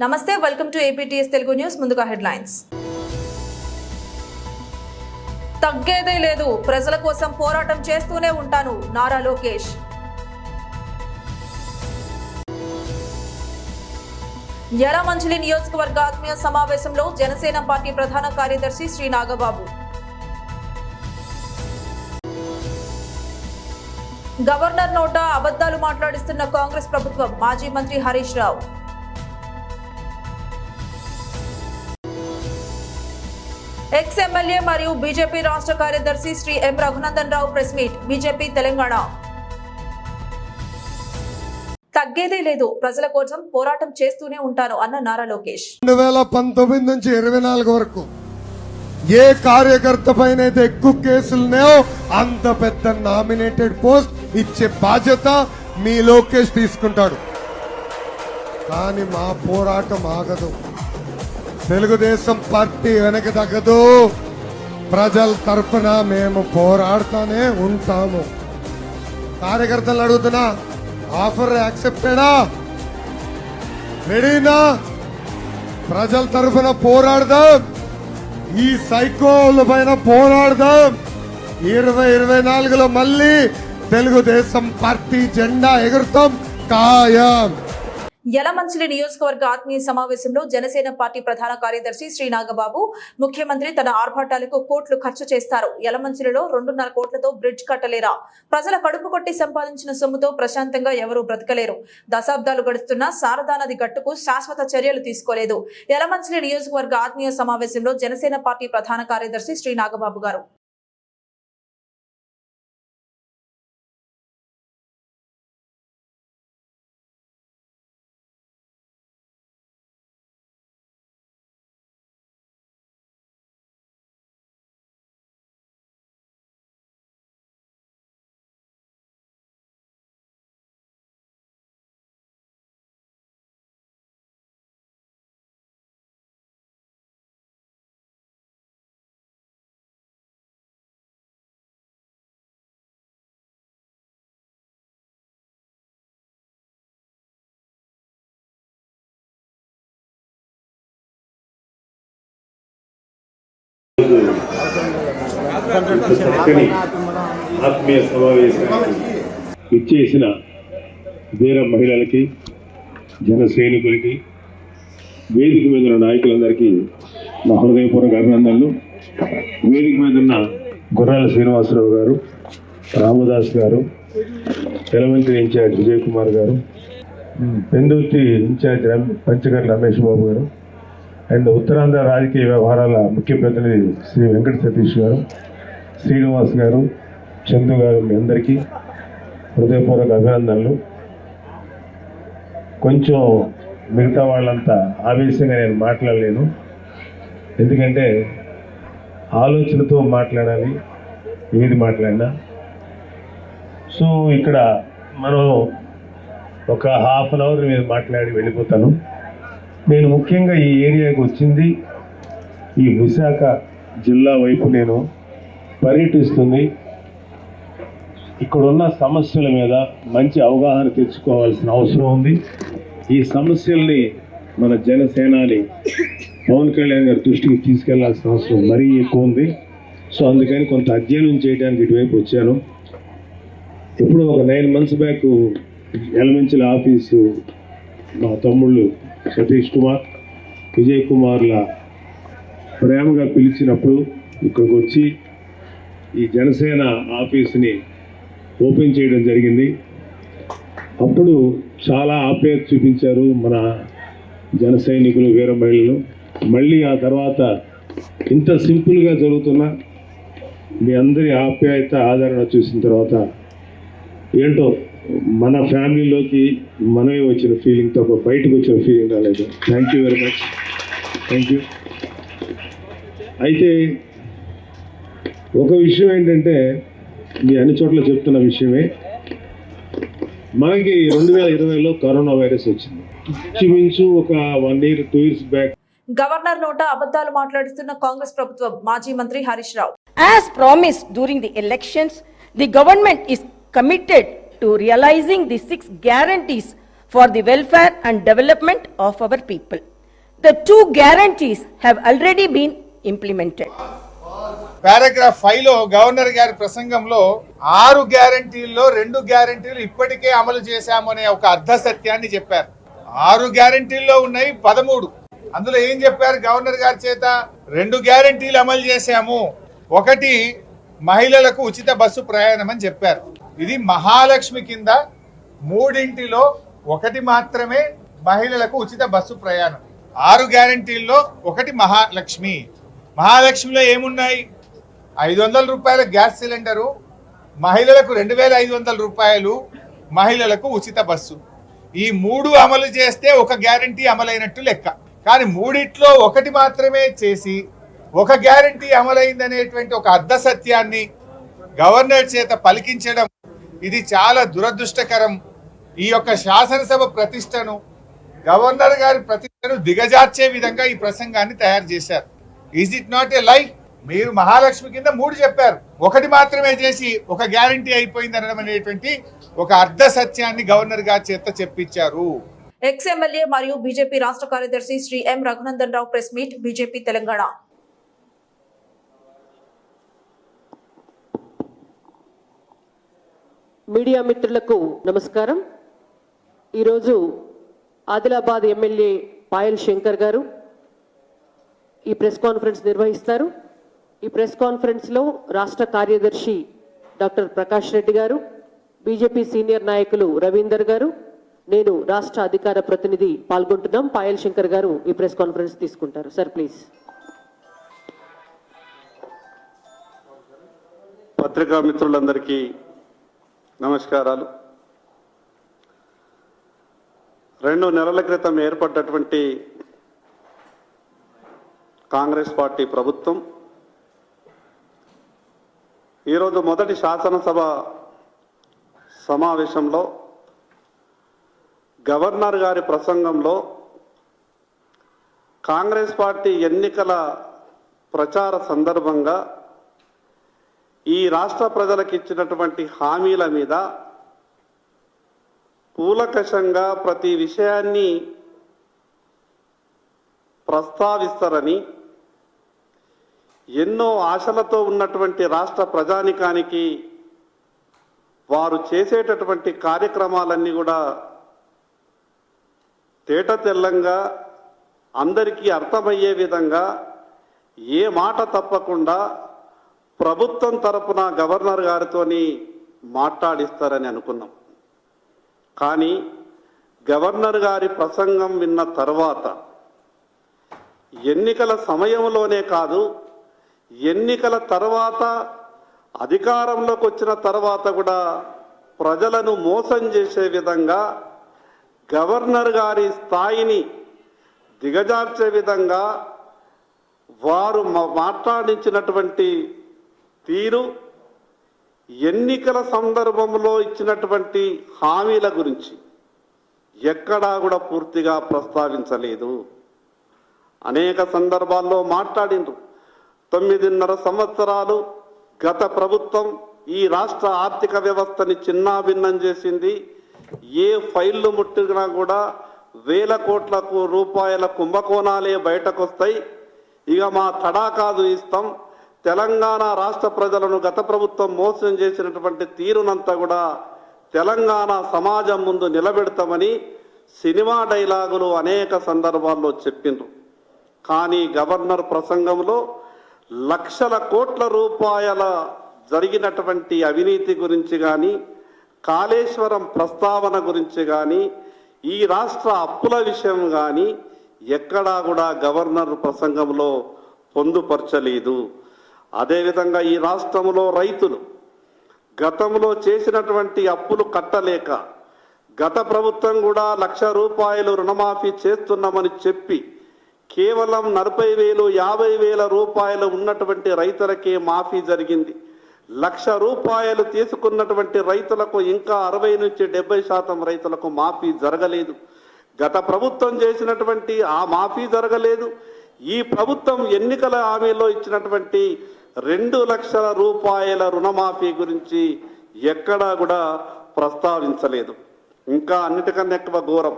నమస్తే, welcome to APTS Telugu news. ముందుగా headlines. తగ్గేదే లేదు, ప్రజల కోసం పోరాటం చేస్తూనే ఉంటాను, నారా లోకేష్. యలమంచిలి నియోజకవర్గ ఆత్మీయ సమావేశంలో జనసేన పార్టీ ప్రధాన కార్యదర్శి శ్రీ నాగబాబు. గవర్నర్ నోట అబద్ధాలు మాట్లాడిస్తున్న కాంగ్రెస్ ప్రభుత్వం, మాజీ మంత్రి హరీష్ రావు. ఎక్స్ ఎమ్మెల్యే మరియు బీజేపీ రాష్ట్ర కార్యదర్శి Shri M Raghunandan Rao press meet. BJP Telangana. తగ్గేదే లేదు, ప్రజల కోసం పోరాటం చేస్తూనే ఉంటాను అన్న నారా లోకేష్. 2019 నుంచి 24 వరకు ఏ కార్యకర్త పైన అయితే ఎక్కువ కేసులున్నాయో అంత పెద్ద నామినేటెడ్ పోస్ట్ ఇచ్చే బాధ్యత మీ లోకేష్ తీసుకుంటాడు. కానీ మా పోరాటం ఆగదు. తెలుగుదేశం పార్టీ వెనక తగ్గదు. ప్రజల తరఫున మేము పోరాడుతూనే ఉంటాము. కార్యకర్తలు అడుగుతున్నా, ఆఫర్ యాక్సెప్టెడా? రెడీనా? ప్రజల తరఫున పోరాడదాం. ఈ సైకోల పైన పోరాడదాం. 2024లో మళ్ళీ తెలుగుదేశం పార్టీ జెండా ఎగురుతాం ఖాయం. యలమంచిలి నియోజకవర్గ ఆత్మీయ సమావేశంలో జనసేన పార్టీ ప్రధాన కార్యదర్శి శ్రీ నాగబాబు, ముఖ్యమంత్రి తన ఆర్భాటాలకు కోట్లు ఖర్చు చేస్తారు, యలమంచిలిలో 2.5 కోట్లతో బ్రిడ్జ్ కట్టలేరా, ప్రజల కడుపు కొట్టి సంపాదించిన సొమ్ముతో ప్రశాంతంగా ఎవరూ బ్రతకలేరు, దశాబ్దాలు గడుస్తున్నా శారదా నది గట్టుకు శాశ్వత చర్యలు తీసుకోలేదు. యలమంచిలి నియోజకవర్గ ఆత్మీయ సమావేశంలో జనసేన పార్టీ ప్రధాన కార్యదర్శి శ్రీ నాగబాబు గారు. ఆత్మీయ సమావేశానికి ఇచ్చేసిన వీర మహిళలకి, జన సైనికులకి, వేదిక మీద ఉన్న నాయకులందరికీ నా హృదయపూర్వక అభినందనలు. వేదిక మీద ఉన్న గుర్రాల శ్రీనివాసరావు గారు, రామదాస్ గారు, యలమంచిలి ఇన్ఛార్జ్ విజయ్ కుమార్ గారు, పెందుర్తి ఇన్ఛార్జ్ పంచకర్ల రమేష్ బాబు గారు, అండ్ ఉత్తరాంధ్ర రాజకీయ వ్యవహారాల ముఖ్య ప్రతినిధి శ్రీ వెంకట సతీష్ గారు, శ్రీనివాస్ గారు, చందు గారు, మీ అందరికీ హృదయపూర్వక అభినందనలు. కొంచెం మిగతా వాళ్ళంతా ఆవేశంగా నేను మాట్లాడలేను, ఎందుకంటే ఆలోచనతో మాట్లాడాలి ఏది మాట్లాడినా. సో ఇక్కడ మనం ఒక హాఫ్ అన్ అవర్ నేను మాట్లాడి వెళ్ళిపోతాను. నేను ముఖ్యంగా ఈ ఏరియాకి వచ్చింది, ఈ విశాఖ జిల్లా వైపు నేను పర్యటిస్తుంది, ఇక్కడున్న సమస్యల మీద మంచి అవగాహన తెచ్చుకోవాల్సిన అవసరం ఉంది. ఈ సమస్యల్ని మన జనసేనాని పవన్ కళ్యాణ్ గారి దృష్టికి తీసుకెళ్లాల్సిన అవసరం మరీ ఎక్కువ ఉంది. సో అందుకని కొంత అధ్యయనం చేయడానికి ఇటువైపు వచ్చాను. ఇప్పుడు ఒక 9 months బ్యాక్ యలమంచిలి ఆఫీసు మా తమ్ముళ్ళు సతీష్ కుమార్, విజయ్ కుమార్ల ప్రేమగా పిలిచినప్పుడు ఇక్కడికి వచ్చి ఈ జనసేన ఆఫీస్ని ఓపెన్ చేయడం జరిగింది. అప్పుడు చాలా ఆప్యాయత చూపించారు మన జన సైనికులు, వీర మహిళలు. మళ్ళీ ఆ తర్వాత ఇంత సింపుల్గా జరుగుతున్న మీ అందరి ఆప్యాయత, ఆదరణ చూసిన తర్వాత ఏంటో మన ఫ్యామిలీలోకి మనమే వచ్చిన ఫీలింగ్ తప్ప బయటకు వచ్చిన ఫీలింగ్ రాలేదు. Thank you very much, thank you. అయితే ఒక విషయం ఏంటంటే, మీ అన్ని చోట్ల చెప్తున్న విషయమే, మనకి 2020లో కరోనా వైరస్ వచ్చింది. ఇంచుమించు ఒక 1 year 2 years బ్యాక్ గవర్నర్ నోట అబద్ధాలు మాట్లాడిస్తున్న కాంగ్రెస్ ప్రభుత్వం, మాజీ మంత్రి Harish Rao. As promised during the elections, the government is committed to realizing the 6 guarantees for the welfare and development of our people. The two guarantees have already been implemented. Paragraph 5 లో governor గారి ప్రసంగంలో 6 గ్యారంటీల్లో 2 గ్యారంటీలు ఇప్పటికే అమలు చేశామనే ఒక అర్ధ సత్యాన్ని చెప్పారు. 6 గ్యారంటీల్లో ఉన్నాయి 13. అందులో ఏం చెప్పారు గవర్నర్ గారి చేత? 2 గ్యారంటీలు అమలు చేశాము. ఒకటి మహిళలకు ఉచిత బస్సు ప్రయాణం అని చెప్పారు. ఇది మహాలక్ష్మి కింద 3 ఒకటి మాత్రమే మహిళలకు ఉచిత బస్సు ప్రయాణం. 6 గ్యారంటీల్లో ఒకటి మహాలక్ష్మి. మహాలక్ష్మిలో ఏమున్నాయి? 500 రూపాయల గ్యాస్ సిలిండరు, మహిళలకు 2500 రూపాయలు, మహిళలకు ఉచిత బస్సు. ఈ 3 అమలు చేస్తే ఒక గ్యారంటీ అమలైనట్టు లెక్క. కానీ 3 ఒకటి మాత్రమే చేసి ఒక గ్యారంటీ అమలైందనేటువంటి ఒక అర్ధ సత్యాన్ని గవర్నర్ చేత పలికించడం ఇది చాలా దురదృష్టకరం. ఈ యొక్క శాసనసభ ప్రతిష్టను, గవర్నర్ గారి ప్రతిష్టను దిగజార్చే విధంగా ఈ ప్రసంగాన్ని తయారు చేశారు. ఈజ్ ఇట్ నాట్ ఏ లై? మీరు మహాలక్ష్మి కింద 3 చెప్పారు, ఒకటి మాత్రమే చేసి ఒక గ్యారంటీ అయిపోయింది అనడం అనేటువంటి ఒక అర్ధ సత్యాన్ని గవర్నర్ గారి చేత చెప్పించారు. ఎక్స్ ఎమ్మెల్యే మరియు బీజేపీ రాష్ట్ర కార్యదర్శి Shri M Raghunandan Rao press meet. BJP Telangana. Media మిత్రులకు నమస్కారం. ఈరోజు ఆదిలాబాద్ ఎమ్మెల్యే పాయల్ శంకర్ గారు ఈ ప్రెస్ కాన్ఫరెన్స్ నిర్వహిస్తారు. ఈ ప్రెస్ కాన్ఫరెన్స్లో రాష్ట్ర కార్యదర్శి డాక్టర్ ప్రకాష్ రెడ్డి గారు, బీజేపీ సీనియర్ నాయకులు రవీందర్ గారు, నేను రాష్ట్ర అధికార ప్రతినిధి పాల్గొంటున్నాం. పాయల్ శంకర్ గారు ఈ ప్రెస్ కాన్ఫరెన్స్ తీసుకుంటారు. Sir please. పత్రికా మిత్రులందరికీ నమస్కారాలు. 2 నెలల క్రితం ఏర్పడ్డటువంటి కాంగ్రెస్ పార్టీ ప్రభుత్వం ఈరోజు మొదటి శాసనసభ సమావేశంలో గవర్నర్ గారి ప్రసంగంలో కాంగ్రెస్ పార్టీ ఎన్నికల ప్రచార సందర్భంగా ఈ రాష్ట్ర ప్రజలకు ఇచ్చినటువంటి హామీల మీద కూలంకషంగా ప్రతి విషయాన్ని ప్రస్తావిస్తారని, ఎన్నో ఆశలతో ఉన్నటువంటి రాష్ట్ర ప్రజానికానికి వారు చేసేటటువంటి కార్యక్రమాలన్నీ కూడా తేటతెల్లంగా అందరికీ అర్థమయ్యే విధంగా ఏ మాట తప్పకుండా ప్రభుత్వం తరపున గవర్నర్ గారితోని మాట్లాడిస్తారని అనుకున్నాం. కానీ గవర్నర్ గారి ప్రసంగం విన్న తర్వాత ఎన్నికల సమయంలోనే కాదు, ఎన్నికల తర్వాత అధికారంలోకి వచ్చిన తర్వాత కూడా ప్రజలను మోసం చేసే విధంగా, గవర్నర్ గారి స్థాయిని దిగజార్చే విధంగా వారు మాట్లాడించినటువంటి తీరు, ఎన్నికల సందర్భంలో ఇచ్చినటువంటి హామీల గురించి ఎక్కడా కూడా పూర్తిగా ప్రస్తావించలేదు. అనేక సందర్భాల్లో మాట్లాడిండ్రు. 9.5 సంవత్సరాలు గత ప్రభుత్వం ఈ రాష్ట్ర ఆర్థిక వ్యవస్థని చిన్నాభిన్నం చేసింది. ఏ ఫైళ్లు ముట్టినా కూడా వేల కోట్ల రూపాయల కుంభకోణాలే బయటకు వస్తాయి. ఇక మా తడాకాదు ఇస్తాం, తెలంగాణ రాష్ట్ర ప్రజలను గత ప్రభుత్వం మోసం చేసినటువంటి తీరునంతా కూడా తెలంగాణ సమాజం ముందు నిలబెడతామని సినిమా డైలాగులు అనేక సందర్భాల్లో చెప్పిండ్రు. కానీ గవర్నర్ ప్రసంగంలో లక్షల కోట్ల రూపాయల జరిగినటువంటి అవినీతి గురించి కానీ, కాళేశ్వరం ప్రస్తావన గురించి కానీ, ఈ రాష్ట్ర అప్పుల విషయం కానీ ఎక్కడా కూడా గవర్నర్ ప్రసంగంలో పొందుపరచలేదు. అదేవిధంగా ఈ రాష్ట్రంలో రైతులు గతంలో చేసినటువంటి అప్పులు కట్టలేక గత ప్రభుత్వం కూడా 1,00,000 రూపాయలు రుణమాఫీ చేస్తున్నామని చెప్పి కేవలం 40,000, 50,000 రూపాయలు ఉన్నటువంటి రైతులకే మాఫీ జరిగింది. 1,00,000 రూపాయలు తీసుకున్నటువంటి రైతులకు ఇంకా 60 నుంచి 70% రైతులకు మాఫీ జరగలేదు. గత ప్రభుత్వం చేసినటువంటి ఆ మాఫీ జరగలేదు. ఈ ప్రభుత్వం ఎన్నికల హామీలో ఇచ్చినటువంటి 2 లక్షల రూపాయల రుణమాఫీ గురించి ఎక్కడా కూడా ప్రస్తావించలేదు. ఇంకా అన్నిటికన్నా ఎక్కువ ఘోరం,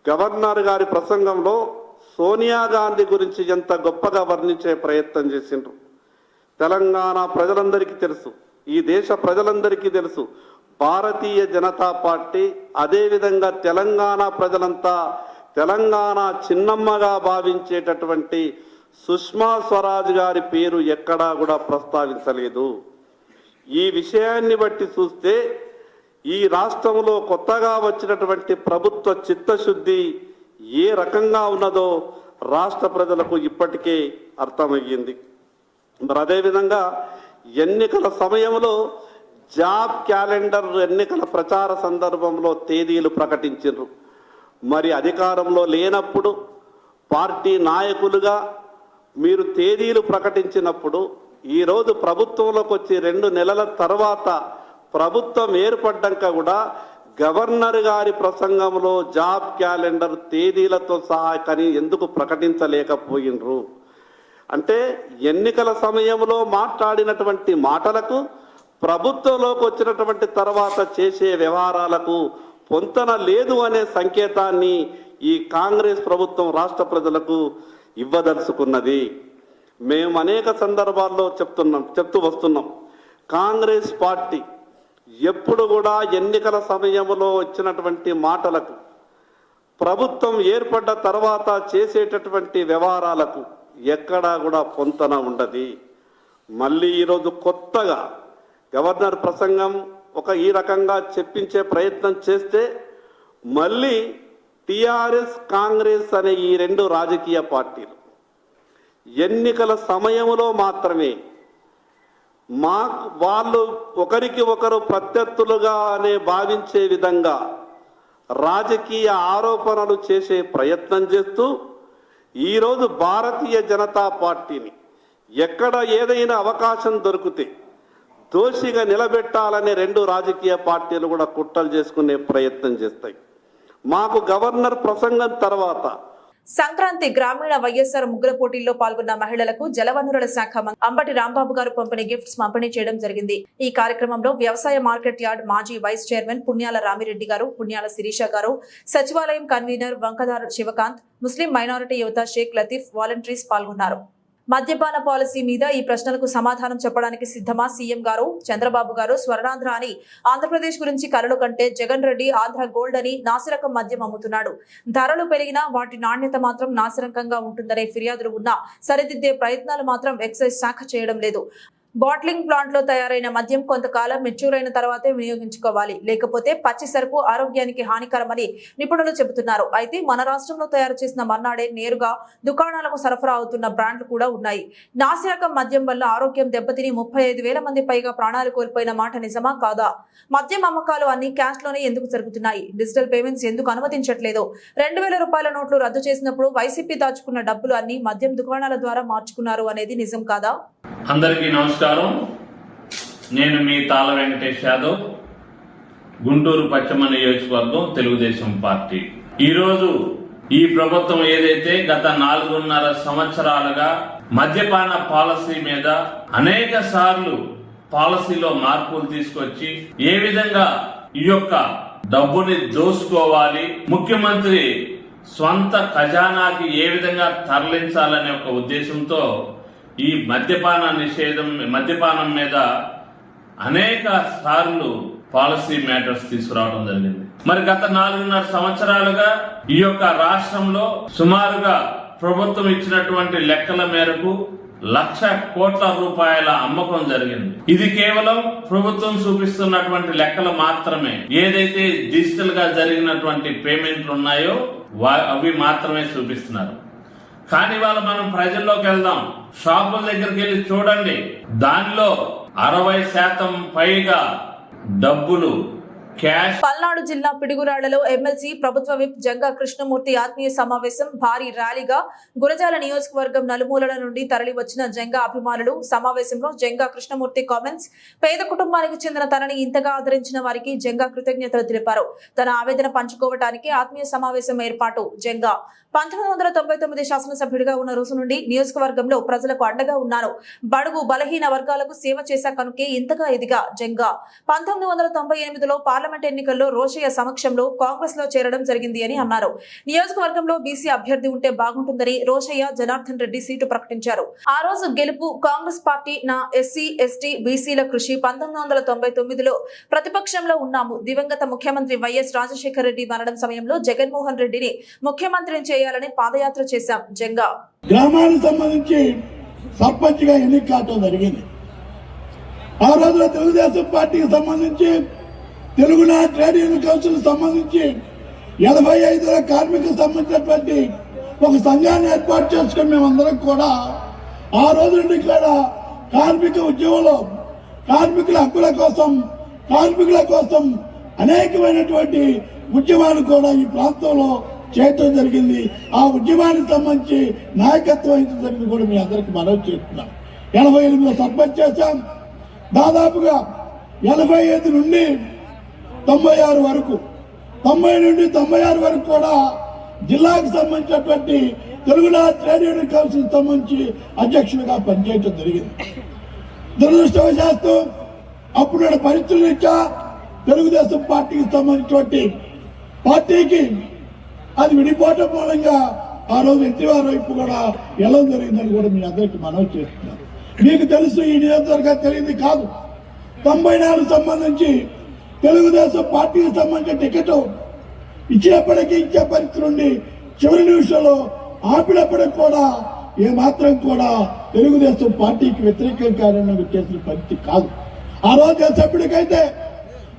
గవర్నర్ గారి ప్రసంగంలో సోనియా గాంధీ గురించి ఎంత గొప్పగా వర్ణించే ప్రయత్నం చేసిండ్రు. తెలంగాణ ప్రజలందరికీ తెలుసు, ఈ దేశ ప్రజలందరికీ తెలుసు, భారతీయ జనతా పార్టీ అదేవిధంగా తెలంగాణ ప్రజలంతా తెలంగాణ చిన్నమ్మగా భావించేటటువంటి సుష్మా స్వరాజ్ గారి పేరు ఎక్కడా కూడా ప్రస్తావించలేదు. ఈ విషయాన్ని బట్టి చూస్తే ఈ రాష్ట్రంలో కొత్తగా వచ్చినటువంటి ప్రభుత్వ చిత్తశుద్ధి ఏ రకంగా ఉన్నదో రాష్ట్ర ప్రజలకు ఇప్పటికే అర్థమయ్యింది. మరి అదేవిధంగా ఎన్నికల సమయంలో జాబ్ క్యాలెండర్ ఎన్నికల ప్రచార సందర్భంలో తేదీలు ప్రకటించారు. మరి అధికారంలో లేనప్పుడు పార్టీ నాయకులుగా మీరు తేదీలు ప్రకటించినప్పుడు ఈరోజు ప్రభుత్వంలోకి వచ్చి 2 నెలల తర్వాత ప్రభుత్వం ఏర్పడ్డాక కూడా గవర్నర్ గారి ప్రసంగంలో జాబ్ క్యాలెండర్ తేదీలతో సహా కానీ ఎందుకు ప్రకటించలేకపోయినరు? అంటే ఎన్నికల సమయంలో మాట్లాడినటువంటి మాటలకు ప్రభుత్వంలోకి వచ్చినటువంటి తర్వాత చేసే వ్యవహారాలకు పొంతన లేదు అనే సంకేతాన్ని ఈ కాంగ్రెస్ ప్రభుత్వం రాష్ట్ర ప్రజలకు ఇవ్వదలుచుకున్నది. మేము అనేక సందర్భాల్లో చెప్తూ వస్తున్నాం, కాంగ్రెస్ పార్టీ ఎప్పుడు కూడా ఎన్నికల సమయంలో వచ్చినటువంటి మాటలకు ప్రభుత్వం ఏర్పడ్డ తర్వాత చేసేటటువంటి వ్యవహారాలకు ఎక్కడా కూడా పొంతన ఉండదు. మళ్ళీ ఈరోజు కొత్తగా గవర్నర్ ప్రసంగం ఈ రకంగా చెప్పించే ప్రయత్నం చేస్తే మళ్ళీ టిఆర్ఎస్ కాంగ్రెస్ అనే ఈ 2 రాజకీయ పార్టీలు ఎన్నికల సమయంలో మాత్రమే వాళ్ళు ఒకరికి ఒకరు ప్రత్యర్థులుగా భావించే విధంగా రాజకీయ ఆరోపణలు చేసే ప్రయత్నం చేస్తూ ఈరోజు భారతీయ జనతా పార్టీని ఎక్కడ ఏదైనా అవకాశం దొరికితే దోషిగా నిలబెట్టాలనే 2 రాజకీయ పార్టీలు కూడా కుట్రలు చేసుకునే ప్రయత్నం చేస్తాయి. మాకు గవర్నర్ ప్రసంగం తర్వాత సంక్రాంతి గ్రామీణ వైఎస్ఆర్ ముగ్గుల పోటీల్లో పాల్గొన్న మహిళలకు జలవనరుల శాఖ మంత్రి అంబటి రాంబాబు గారు పంపిణీ గిఫ్ట్స్ పంపిణీ చేయడం జరిగింది. ఈ కార్యక్రమంలో వ్యవసాయ మార్కెట్ యార్డ్ మాజీ వైస్ చైర్మన్ పుణ్యాల రామిరెడ్డి గారు, పుణ్యాల శిరీష గారు, సచివాలయం కన్వీనర్ వంకదార్ శివకాంత్, ముస్లిం మైనారిటీ యువత షేక్ లతీఫ్ వాలంటీర్స్ పాల్గొన్నారు. మద్యపాన పాలసీ మీద ఈ ప్రశ్నలకు సమాధానం చెప్పడానికి సిద్ధమా సీఎం గారు? చంద్రబాబు గారు స్వర్ణాంధ్ర అని ఆంధ్రప్రదేశ్ గురించి కలలు కంటే జగన్ రెడ్డి ఆంధ్ర గోల్డ్ అని నాసిరకం మద్యం అమ్ముతున్నాడు. ధరలు పెరిగినా వాటి నాణ్యత మాత్రం నాసిరకంగా ఉంటుందనే ఫిర్యాదులు ఉన్నా సరిదిద్దే ప్రయత్నాలు మాత్రం ఎక్సైజ్ శాఖ చేయడం లేదు. బాట్లింగ్ ప్లాంట్ లో తయారైన మద్యం కొంతకాలం మెచ్యూర్ అయిన తర్వాతే వినియోగించుకోవాలి, లేకపోతే పచ్చి సరుకు ఆరోగ్యానికి హానికరమని నిపుణులు చెబుతున్నారు. అయితే మన రాష్ట్రంలో తయారు చేసిన మర్నాడే నేరుగా దుకాణాలకు సరఫరా అవుతున్న బ్రాండ్లు కూడా ఉన్నాయి. నాసిరకం మద్యం వల్ల ఆరోగ్యం దెబ్బతిని 35,000 మంది పైగా ప్రాణాలు కోల్పోయిన మాట నిజమా కాదా? మద్యం అమ్మకాలు అన్ని క్యాష్ లోనే ఎందుకు జరుగుతున్నాయి? డిజిటల్ పేమెంట్స్ ఎందుకు అనుమతించట్లేదు? 2,000 రూపాయల నోట్లు రద్దు చేసినప్పుడు వైసీపీ దాచుకున్న డబ్బులు అన్ని మద్యం దుకాణాల ద్వారా మార్చుకున్నారు అనేది నిజం కాదా? అందరికీ నమస్కారం. నేను మీ తాళ వెంకటేష్ యాదవ్, గుంటూరు పశ్చిమ నియోజకవర్గం తెలుగుదేశం పార్టీ. ఈరోజు ఈ ప్రభుత్వం ఏదైతే గత 4.5 సంవత్సరాలుగా మద్యపాన పాలసీ మీద అనేక సార్లు పాలసీలో మార్పులు తీసుకొచ్చి ఏ విధంగా ఈ యొక్క డబ్బుని దోసుకోవాలి, ముఖ్యమంత్రి స్వంత ఖజానాకి ఏ విధంగా తరలించాలనే ఒక ఉద్దేశంతో ఈ మద్యపానం మీద అనేక సార్లు పాలసీ మ్యాటర్స్ తీసుకురావడం జరిగింది. మరి గత 4.5 సంవత్సరాలుగా ఈ యొక్క రాష్ట్రంలో సుమారుగా ప్రభుత్వం ఇచ్చినటువంటి లెక్కల మేరకు 1,00,000 కోట్ల రూపాయల అమ్మకం జరిగింది. ఇది కేవలం ప్రభుత్వం చూపిస్తున్నటువంటి లెక్కలు మాత్రమే. ఏదైతే డిజిటల్ గా జరిగినటువంటి పేమెంట్లు ఉన్నాయో అవి మాత్రమే చూపిస్తున్నారు. కానీ వాళ్ళ మనం ప్రజల్లోకి వెళ్దాం, షాపుల దగ్గరికి వెళ్ళి చూడండి, దానిలో 60% పైగా డబ్బులు క్యాష్. పల్నాడు జిల్లా పిడుగురాళ్లలో ఎమ్మెల్సీ ప్రభుత్వ విప్ జంగా కృష్ణమూర్తి ఆత్మీయ సమావేశం భారీ ర్యాలీగా గురజాల నియోజకవర్గం నలుమూలల నుండి తరలి వచ్చిన జంగా అభిమానులు. సమావేశంలో జంగా కృష్ణమూర్తి కామెంట్స్, పేద కుటుంబానికి చెందిన తనని ఇంతగా ఆదరించిన వారికి జంగా కృతజ్ఞతలు తెలిపారు. తన ఆవేదన పంచుకోవటానికి ఆత్మీయ సమావేశం ఏర్పాటు. జంగా 1999 శాసనసభ్యుడిగా ఉన్న రోజు నుండి నియోజకవర్గంలో ప్రజలకు అండగా ఉన్నాను. బడుగు బలహీన వర్గాలకు సేవ చేశా కనుకే ఇంతగా ఎదిగా జంగా. 1998లో పార్లమెంట్ ఎన్నికల్లో రోషయ్య సమక్షంలో కాంగ్రెస్ లో చేరడం జరిగింది అని అన్నారు. నియోజకవర్గంలో బీసీ అభ్యర్థి ఉంటే బాగుంటుందని రోషయ్య జనార్దన్ రెడ్డి సీటు ప్రకటించారు. ఆ రోజు గెలుపు కాంగ్రెస్ పార్టీ నా ఎస్సీ ఎస్టీ బీసీల కృషి. 1999లో ప్రతిపక్షంలో ఉన్నాము. దివంగత ముఖ్యమంత్రి వైఎస్ రాజశేఖర రెడ్డి మరణం సమయంలో జగన్మోహన్ రెడ్డిని ముఖ్యమంత్రిని చేయాలని పాదయాత్ర చేశాం. జంగా గ్రామానికి సంబంధించి సర్పంచ్ గా ఎన్నిక కావడం జరిగింది. ఆ రోజున తెలుగుదేశం పార్టీకి సంబంధించి తెలుగునాడు ట్రేడ్ యూనియన్ కౌన్సిల్ సంబంధించి 85 కార్మికులకు సంబంధించినటువంటి ఒక సంఘాన్ని ఏర్పాటు చేసుకుని మేమందరం కూడా ఆ రోజు నుండి ఇక్కడ కార్మిక ఉద్యమంలో కార్మికుల కోసం అనేకమైనటువంటి ఉద్యమాలు కూడా ఈ ప్రాంతంలో చేయటం జరిగింది. ఆ ఉద్యమానికి సంబంధించి నాయకత్వం వహించడం కూడా మీ అందరికీ మనవి చేస్తున్నాం. 88లో సర్పంచ్ చేశాం. దాదాపుగా 85 నుండి 96 వరకు 90 నుండి 96 వరకు కూడా జిల్లాకు సంబంధించినటువంటి తెలుగునాడు ట్రేడ్ యూనియన్ కౌన్సిల్ సంబంధించి అధ్యక్షుడిగా పనిచేయడం జరిగింది. దురదృష్టవశాత్తు అప్పుడు పరిస్థితులు ఇచ్చా తెలుగుదేశం పార్టీకి సంబంధించినటువంటి పార్టీకి అది విడిపోవటం మూలంగా ఆ రోజు ఎన్టీఆర్ వైపు కూడా ఎలా జరిగిందని కూడా మీ అందరికీ మనవి చేస్తున్నారు. మీకు తెలుసు, ఈ నియోజకవర్గం తెలియదు కాదు. 94 సంబంధించి తెలుగుదేశం పార్టీకి సంబంధించిన టికెట్ ఇచ్చినప్పటికీ ఇచ్చే పరిస్థితి నుండి చివరి నిమిషంలో ఆపినప్పటికి కూడా ఏమాత్రం కూడా తెలుగుదేశం పార్టీకి వ్యతిరేకం కారణంగా చేసిన పరిస్థితి కాదు. ఆ రోజు సభ్యుడికైతే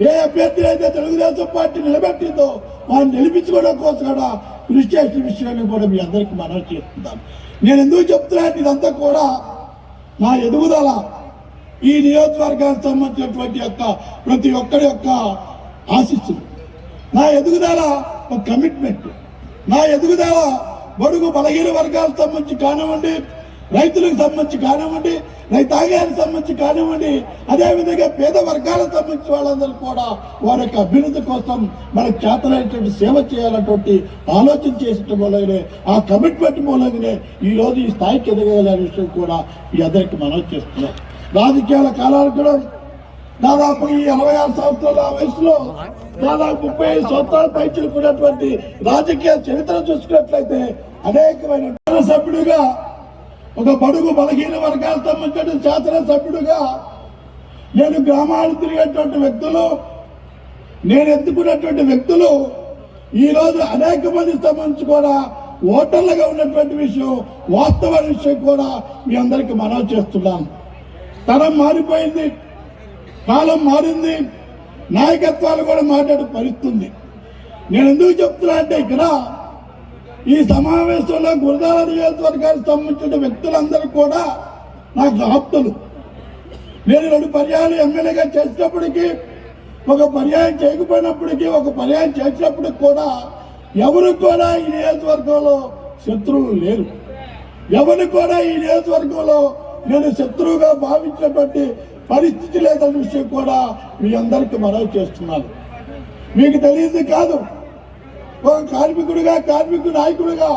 ఏ అభ్యర్థి అయితే తెలుగుదేశం పార్టీ నిలబెట్టిందో వారిని నిలిపించుకోవడం కోసం కూడా కృషి చేసిన విషయాన్ని కూడా మీ అందరికీ మనవి చేస్తున్నాను. నేను ఎందుకు చెప్తున్నా, ఇదంతా కూడా నా ఎదుగుదల, ఈ నియోజకవర్గానికి సంబంధించినటువంటి ప్రతి ఒక్కరి యొక్క ఆశీస్సులు, నా ఎదుగుదల ఒక కమిట్మెంట్, నా ఎదుగుదల బడుగు బలహీన వర్గాలకు సంబంధించి కానివ్వండి, రైతులకు సంబంధించి కానివ్వండి, రైతాంగానికి సంబంధించి కానివ్వండి, అదేవిధంగా పేద వర్గాలకు సంబంధించి వాళ్ళందరూ కూడా వారి యొక్క అభ్యున్నతి కోసం మనకు చేతనైనటువంటి సేవ చేయాలన్నటువంటి ఆలోచన చేసడం మూలంగానే, ఆ కమిట్మెంట్ మూలంగానే ఈ రోజు ఈ స్థాయికి ఎదగలనే విషయం కూడా ఈ అందరికీ మనవి చేస్తున్నాం. రాజకీయాల కాలాలు కూడా దాదాపు ఈ 86 సంవత్సరాల వయసులో దాదాపు 35 సంవత్సరాల పైచిలుకున్నటువంటి రాజకీయ చరిత్ర చూసుకున్నట్లయితే అనేకమైన సభ్యుడిగా, ఒక బడుగు బలహీన వర్గాలకు సంబంధించిన శాసనసభ్యుడిగా నేను గ్రామాలు తిరిగేటువంటి వ్యక్తులు, నేను ఎత్తుకున్నటువంటి వ్యక్తులు ఈరోజు అనేక మంది సంబంధించి కూడా ఓటర్లుగా ఉన్నటువంటి విషయం, వాస్తవ విషయం కూడా మీ అందరికీ మనవి చేస్తున్నాను. తరం మారిపోయింది, కాలం మారింది, నాయకత్వాలు కూడా మాట్లాడే పరిస్థితుంది. నేను ఎందుకు చెప్తున్నా అంటే, ఇక్కడ ఈ సమావేశంలో గురజాల నియోజకవర్గానికి సంబంధించిన వ్యక్తులందరూ కూడా నాకు ఆప్తులు. నేను 2 పర్యాయాలు ఎమ్మెల్యేగా చేసినప్పటికీ, ఒక పర్యాయం చేయకపోయినప్పటికీ, ఒక పర్యాయం చేసినప్పటికి కూడా ఎవరు కూడా ఈ నియోజకవర్గంలో శత్రువులు లేరు. ఎవరు కూడా ఈ నియోజకవర్గంలో నేను శత్రువుగా భావించినటువంటి పరిస్థితి లేదన్న విషయం కూడా మీ అందరికీ మనవి చేస్తున్నాను. మీకు తెలియదు కాదు, ఒక కార్మిక నాయకుడిగా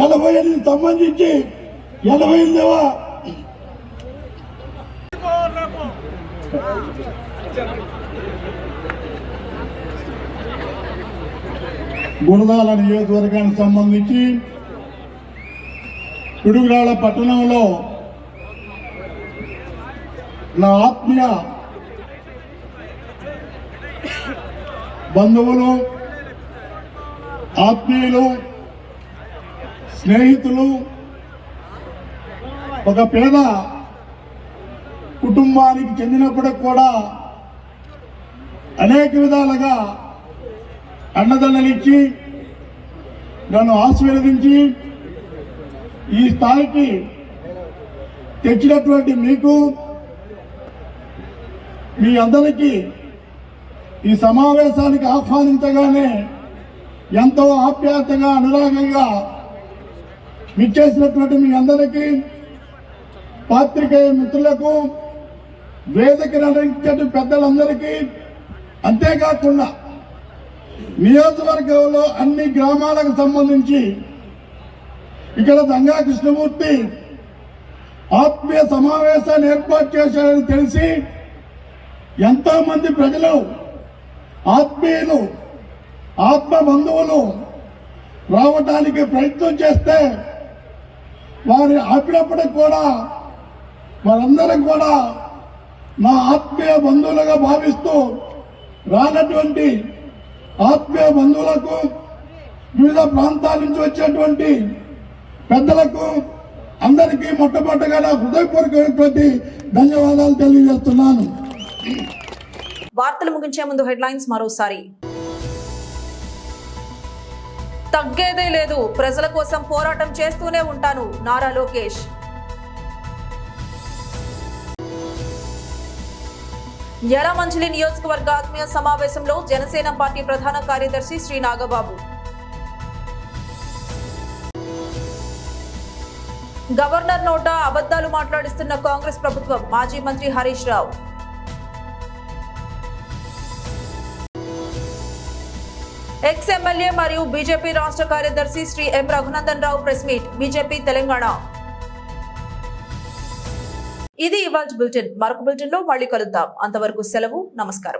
88 సంబంధించి 88వ గురజాల నియోజకవర్గానికి సంబంధించి పిడుగురాళ్ళ పట్టణంలో నా ఆత్మీయ బంధువులు, ఆత్మీయులు, స్నేహితులు, ఒక పేద కుటుంబానికి చెందినప్పటికి కూడా అనేక విధాలుగా అండదండలిచ్చి నన్ను ఆశీర్వదించి ఈ స్థాయికి తెచ్చినటువంటి మీకు, మీ అందరికీ ఈ సమావేశానికి ఆహ్వానించగానే ఎంతో ఆప్యాయతగా, అనురాగంగా విచ్చేసినటువంటి మీ అందరికీ, పాత్రికేయ మిత్రులకు, వేదికను అలంకరించిన పెద్దలందరికీ, అంతేకాకుండా నియోజకవర్గంలో అన్ని గ్రామాలకు సంబంధించి ఇక్కడ దంగా కృష్ణమూర్తి ఆత్మీయ సమావేశాన్ని ఏర్పాటు చేశారని తెలిసి ఎంతో మంది ప్రజలు, ఆత్మీయులు, ఆత్మ బంధువులు రావడానికి ప్రయత్నం చేస్తే వారి ఆపినప్పటికి కూడా వారందరం కూడా నా ఆత్మీయ బంధువులుగా భావిస్తూ రానటువంటి ఆత్మీయ బంధువులకు, వివిధ ప్రాంతాల నుంచి వచ్చేటువంటి పెద్దలకు అందరికీ మొట్టమొదటిగా నా హృదయపూర్వకమైనటువంటి ధన్యవాదాలు తెలియజేస్తున్నాను. వార్తలు ముగించే ముందు హెడ్లైన్స్ మరోసారి. తగ్గేదే లేదు, ప్రజల కోసం పోరాటం చేస్తూనే ఉంటాను, నారా లోకేష్. యలమంచిలి నియోజకవర్గ ఆత్మీయ సమావేశంలో జనసేన పార్టీ ప్రధాన కార్యదర్శి శ్రీ నాగబాబు. గవర్నర్ నోట అబద్ధాలు మాట్లాడిస్తున్న కాంగ్రెస్ ప్రభుత్వం, మాజీ మంత్రి హరీష్ రావు. ఎక్స్ ఎమ్మెల్యే మరియు బీజేపీ రాష్ట్ర కార్యదర్శి Shri M Raghunandan Rao press meet, BJP Telangana. ఇది ఇవాల్టి బులెటిన్. మరొక బులెటిన్ లో మళ్ళీ కలుద్దాం. అంతవరకు సెలవు. నమస్కారం.